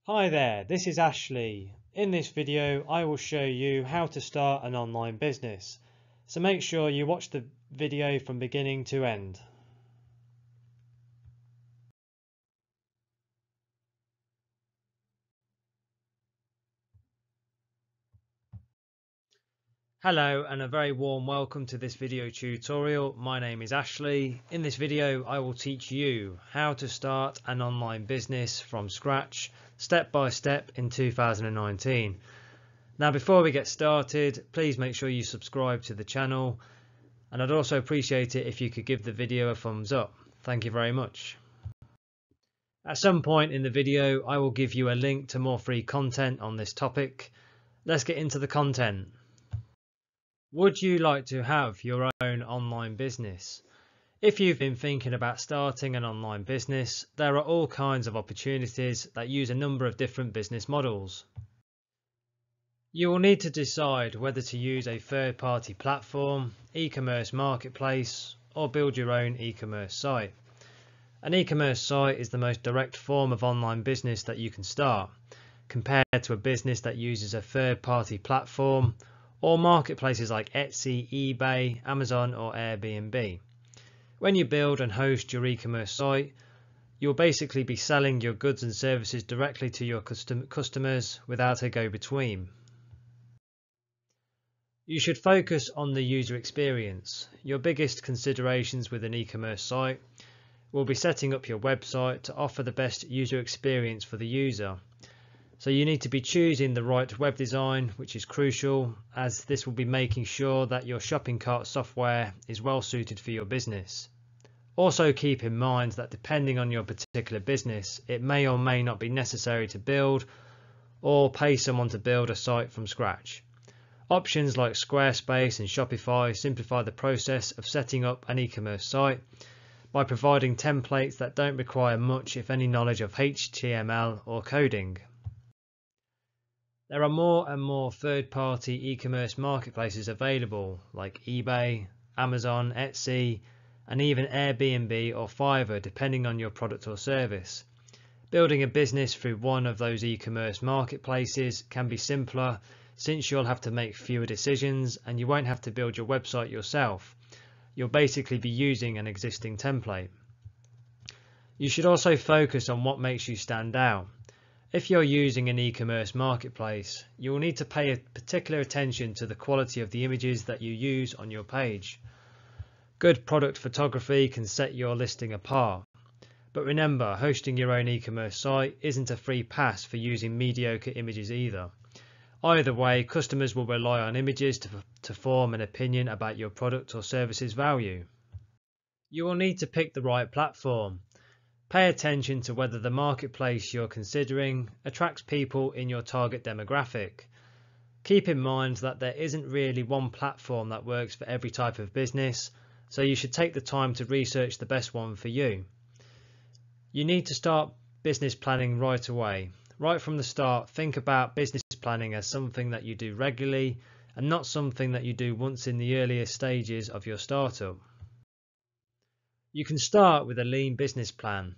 Hi there, this is Ashley. In this video, I will show you how to start an online business. So make sure you watch the video from beginning to end. Hello and a very warm welcome to this video tutorial. My name is Ashley. In this video, I will teach you how to start an online business from scratch, step by step in 2019. Now, before we get started, please make sure you subscribe to the channel, and I'd also appreciate it if you could give the video a thumbs up. Thank you very much. At some point in the video, I will give you a link to more free content on this topic. Let's get into the content. Would you like to have your own online business? If you've been thinking about starting an online business, there are all kinds of opportunities that use a number of different business models. You will need to decide whether to use a third-party platform, e-commerce marketplace, or build your own e-commerce site. An e-commerce site is the most direct form of online business that you can start, compared to a business that uses a third-party platform or marketplaces like Etsy, eBay, Amazon, or Airbnb. When you build and host your e-commerce site, you'll basically be selling your goods and services directly to your customers without a go-between. You should focus on the user experience. Your biggest considerations with an e-commerce site will be setting up your website to offer the best user experience for the user. So you need to be choosing the right web design, which is crucial, as this will be making sure that your shopping cart software is well suited for your business. Also keep in mind that depending on your particular business, it may or may not be necessary to build or pay someone to build a site from scratch. Options like Squarespace and Shopify simplify the process of setting up an e-commerce site by providing templates that don't require much, if any, knowledge of HTML or coding. There are more and more third-party e-commerce marketplaces available, like eBay, Amazon, Etsy, and even Airbnb or Fiverr, depending on your product or service. Building a business through one of those e-commerce marketplaces can be simpler, since you'll have to make fewer decisions and you won't have to build your website yourself. You'll basically be using an existing template. You should also focus on what makes you stand out. If you're using an e-commerce marketplace, you will need to pay a particular attention to the quality of the images that you use on your page. Good product photography can set your listing apart. But remember, hosting your own e-commerce site isn't a free pass for using mediocre images either. Either way, customers will rely on images to form an opinion about your product or service's value. You will need to pick the right platform. Pay attention to whether the marketplace you're considering attracts people in your target demographic. Keep in mind that there isn't really one platform that works for every type of business, so you should take the time to research the best one for you. You need to start business planning right away. Right from the start, think about business planning as something that you do regularly and not something that you do once in the earlier stages of your startup. You can start with a lean business plan,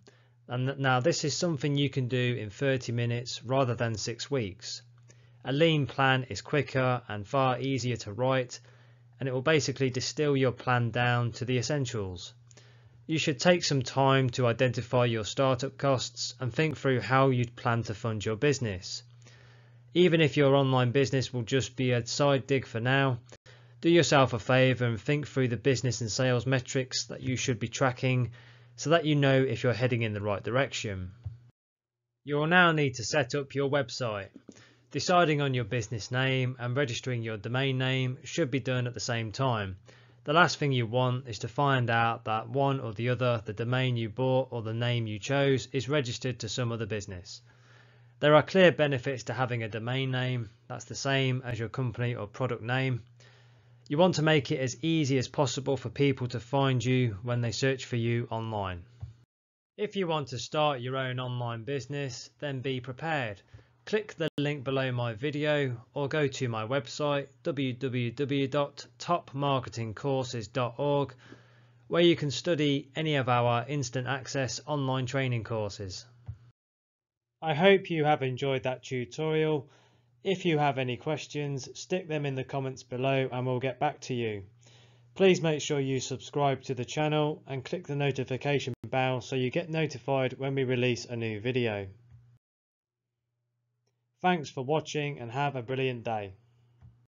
and now this is something you can do in 30 minutes rather than 6 weeks. A lean plan is quicker and far easier to write, and it will basically distill your plan down to the essentials. You should take some time to identify your startup costs and think through how you'd plan to fund your business. Even if your online business will just be a side gig for now, do yourself a favour and think through the business and sales metrics that you should be tracking so that you know if you're heading in the right direction. You will now need to set up your website. Deciding on your business name and registering your domain name should be done at the same time. The last thing you want is to find out that one or the other, the domain you bought or the name you chose, is registered to some other business. There are clear benefits to having a domain name that's the same as your company or product name. You want to make it as easy as possible for people to find you when they search for you online. If you want to start your own online business, then be prepared. Click the link below my video or go to my website www.topmarketingcourses.org, where you can study any of our instant access online training courses. I hope you have enjoyed that tutorial. If you have any questions, stick them in the comments below and we'll get back to you. Please make sure you subscribe to the channel and click the notification bell so you get notified when we release a new video. Thanks for watching and have a brilliant day.